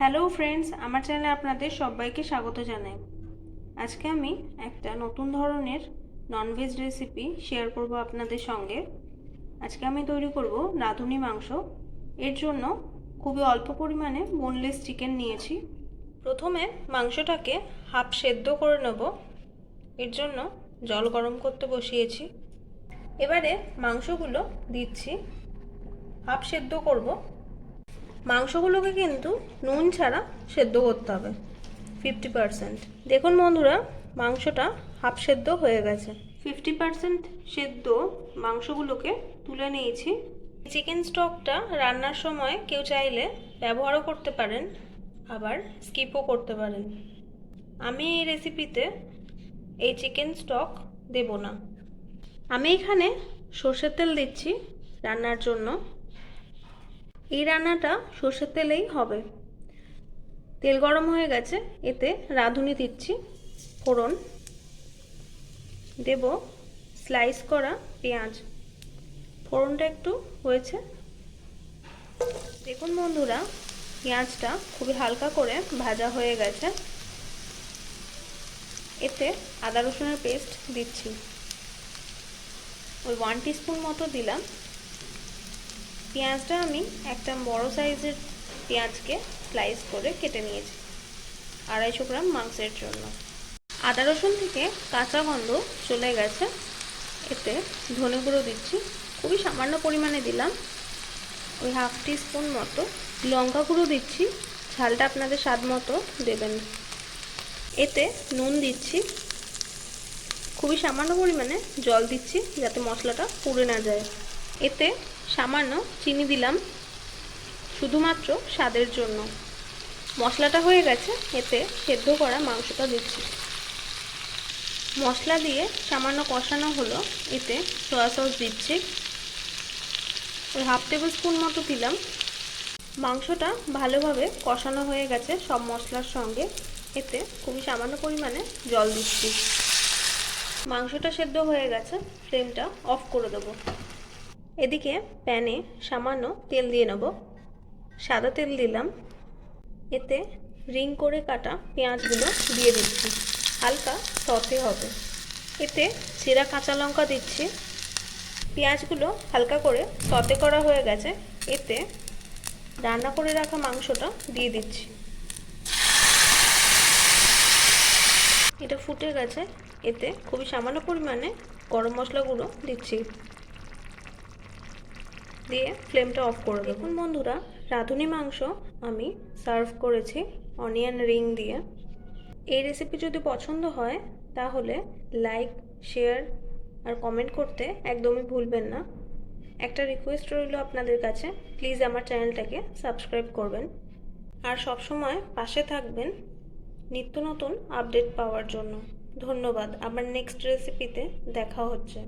Hello friends, আমার চ্যানেলে আপনাদের সবাইকে স্বাগত জানাই। আজকে আমি একটা নতুন ধরনের ননভেজ রেসিপি শেয়ার করব আপনাদের সঙ্গে। আজকে আমি তৈরি করব রাঁধুনি মাংস। এর জন্য খুবই অল্প পরিমাণে বোনলেস চিকেন নিয়েছি। প্রথমে মাংসটাকে হাফ সেদ্ধ করে নেব। এর জন্য জল গরম করতে বসিয়েছি। এবারে মাংসগুলো দিচ্ছি, হাফ সেদ্ধ করব। মাংসগুলোকে কিন্তু নুন ছাড়া সেদ্ধ করতে হবে 50%। দেখুন বন্ধুরা, মাংসটা হাফ সেদ্ধ হয়ে গেছে। 50% সেদ্ধ মাংসগুলোকে তুলে নিয়েছি। চিকেন স্টকটা রান্নার সময় কেউ চাইলে ব্যবহারও করতে পারেন, আবার স্কিপও করতে পারেন। আমি এই রেসিপিতে এই চিকেন স্টক দেব না। আমি এখানে সর্ষের তেল দিচ্ছি রান্নার জন্য। এই রান্নাটা সর্ষের তেলেই হবে। তেল গরম হয়ে গেছে, এতে রাঁধুনি দিচ্ছি, ফোড়ন দেব, স্লাইস করা পেঁয়াজ। ফোড়নটা একটু হয়েছে। দেখুন বন্ধুরা, পেঁয়াজটা খুবই হালকা করে ভাজা হয়ে গেছে। এতে আদা রসুনের পেস্ট দিচ্ছি, ওই 1 টিস্পুন মতো দিলাম। পেঁয়াজটা আমি একটা বড় সাইজের পেঁয়াজকে স্লাইস করে কেটে নিয়েছি 250 গ্রাম মাংসের জন্য। আদা রসুন থেকে কাঁচা গন্ধ চলে গেছে। এতে ধনে গুঁড়ো দিচ্ছি, খুবই সামান্য পরিমাণে দিলাম, ওই 1/2 টিস্পুন মতো। লঙ্কা গুঁড়ো দিচ্ছি, ঝালটা আপনাদের স্বাদ মতো দেবেন। এতে নুন দিচ্ছি, খুবই সামান্য পরিমাণে জল দিচ্ছি যাতে মশলাটা পুড়ে না যায়। এতে সামান্য চিনি দিলাম, শুধুমাত্র স্বাদের জন্য। মশলাটা হয়ে গেছে, এতে সেদ্ধ করা মাংসটা দিচ্ছি। মশলা দিয়ে সামান্য কষানো হলো, এতে সয়া সস দিচ্ছি, ওই 1/2 টেবিল স্পুন মতো দিলাম। মাংসটা ভালোভাবে কষানো হয়ে গেছে সব মশলার সঙ্গে। এতে খুবই সামান্য পরিমাণে জল দিচ্ছি। মাংসটা সেদ্ধ হয়ে গেছে, ফ্লেমটা অফ করে দেবো। এদিকে প্যানে সামান্য তেল দিয়ে নেব। সাদা তেল দিলাম। এতে রিং করে কাটা পেঁয়াজগুলো দিয়ে দিচ্ছি, হালকা সতে হবে। এতে চেরা কাঁচা লঙ্কা দিচ্ছি। পেঁয়াজগুলো হালকা করে সতে করা হয়ে গেছে। এতে রান্না করে রাখা মাংসটা দিয়ে দিচ্ছি। এটা ফুটে গেছে, এতে খুবই সামান্য পরিমাণে গরম মশলা গুঁড়ো দিচ্ছি, দিয়ে ফ্লেমটা অফ করে দেব। দেখুন বন্ধুরা, রাঁধুনি মাংস আমি সার্ভ করেছি অনিয়ন রিং দিয়ে। এই রেসিপি যদি পছন্দ হয় তাহলে লাইক, শেয়ার আর কমেন্ট করতে একদমই ভুলবেন না। একটা রিকোয়েস্ট রইল আপনাদের কাছে, প্লিজ আমার চ্যানেলটাকে সাবস্ক্রাইব করবেন আর সবসময় পাশে থাকবেন নিত্য নতুন আপডেট পাওয়ার জন্য। ধন্যবাদ। আবার নেক্সট রেসিপিতে দেখা হচ্ছে।